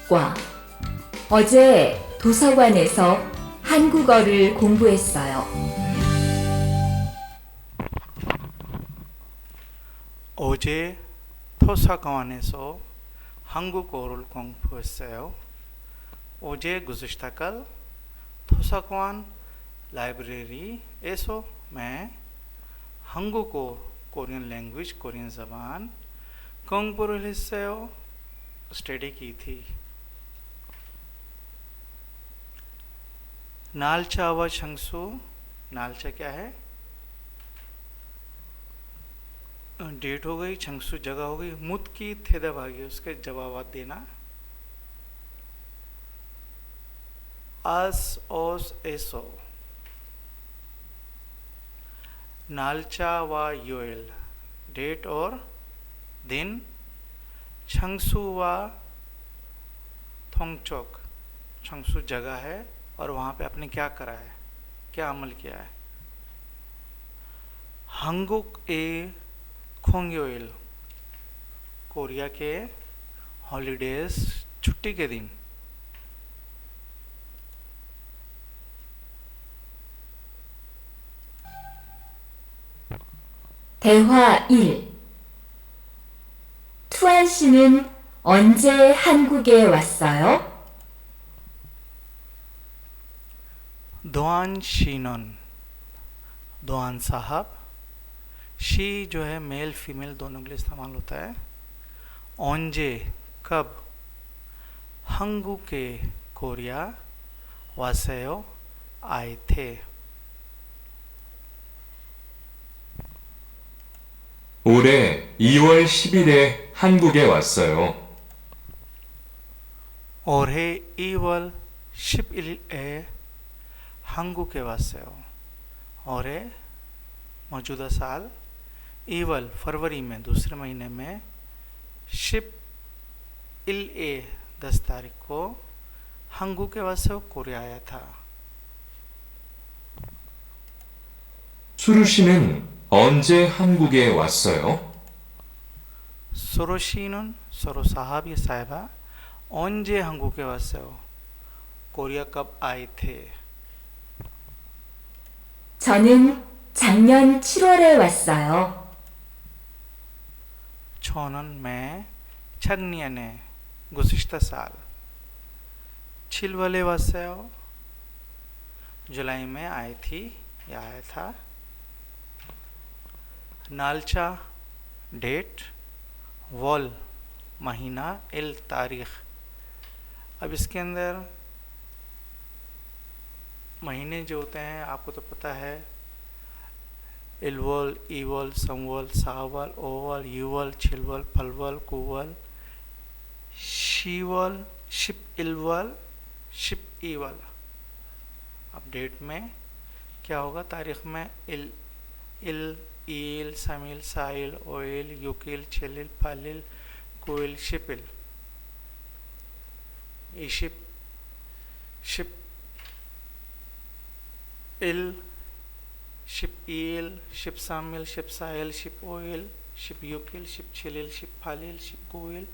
과. 어제 도서관에서 한국어를 공부했어요. 어제 도서관에서 한국어를 공부했어요. 어제 गुज़िश्ता कल 도서관 लाइब्रेरी에서 मैं 한국어 Korean language Korean ज़बान 공부를 했어요. स्टडी की थी. नालचा व शंसु. नालचा क्या है? डेट हो गई, छंगसु जगह हो गई, मुत की थेदा भागी उसके जवाब देना. आस ओस एसो. नालचा व योएल डेट और दिन. छंगसु व थोंगचोक छंगसु जगह है और वहाँ पे आपने क्या करा है, क्या अमल किया है. हंगुक ए खोंगयोइल कोरिया के हॉलीडेज छुट्टी के दिन. 대화 1. 투안 씨는 언제 한국에 왔어요? दोआन शीनन. दोआन साहब. शी जो है मेल फीमेल दोनों के लिए इस्तेमाल होता है. ओंजे कब. हंगू के कोरिया वासेयो आए थे. 올해 2월 10일에 한국에 왔어요. 올해 2월 10일에 한국에 왔어요. 올해 मौजूदा साल. इवल फरवरी में, दूसरे महीने में. शिप इल ए 10 तारीख को हंगू के वास्ते कोरिया आया था. 수루 씨는 언제 한국에 왔어요? सोरोशीनन सोरो साहब या साहिबा. ओंजे हंगू के वास्ते कोरिया कब आए थे. 저는 작년 7월에 왔어요. छोनन में छगनियने गुज़िश्ता साल. छिलवले वास्ते जुलाई में आई थी या आया था. नालचा डेट. वॉल महीना. इल तारीख. अब इसके अंदर महीने जो होते हैं आपको तो पता है. इलवल, ईवल, समवल, सावल, ओवल, यूवल, छिलवल, फलवल, कुवल, शीवल, शिप इलवल, शिप ईवल. अब डेट में क्या होगा, तारीख में इल, ईल, समील, साइल, ओइल, युकिल, छिलिल, फलिल, कुइल, शिपिल. शिप, शिप इल, शिप ईल, शिप सामिल, शिप साइल, शिप ओइल, शिप युकिल, शिप छिलिल, शिप फालिल, शिप कुइल,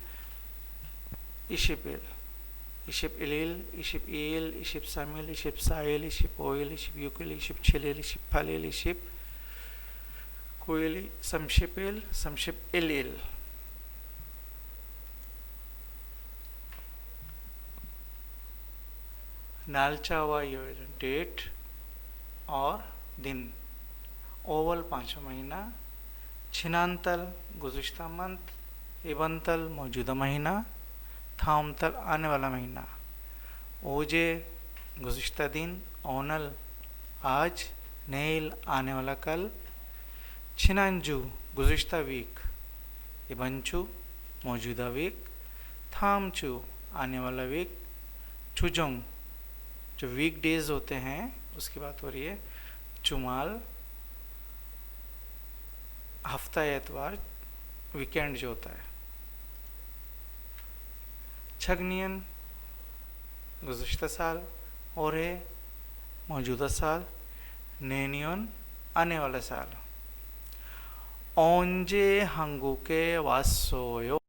इशिपिल. इशिप इलिल, इशिप ईल, इशिप सामिल, इशिप साइल, इशिप ओइल, इशिप युकिल, इशिप छिलिल, इशिप फालिल, इशिप कुइल, समशिपिल, समशिप इलिल. नालचा व योइल डेट और दिन. ओवल 5वां महीना. छिनांतल गुज़िश्ता मंथ. इबंतल मौजूदा महीना. थामतल आने वाला महीना. ओजे गुज़िश्ता दिन. ओनल आज. नेल आने वाला कल. छिनांजू गुज़िश्ता वीक. इबंचू मौजूदा वीक. थामचू आने वाला वीक. चुजोंग जो वीक डेज होते हैं उसकी बात हो रही है. चुमाल हफ्ता या एतवार, वीकेंड जो होता है. छगनियन गुज़िश्ता साल. और है मौजूदा साल. नेनियन आने वाला साल. ओंजे हंगू के वासोयो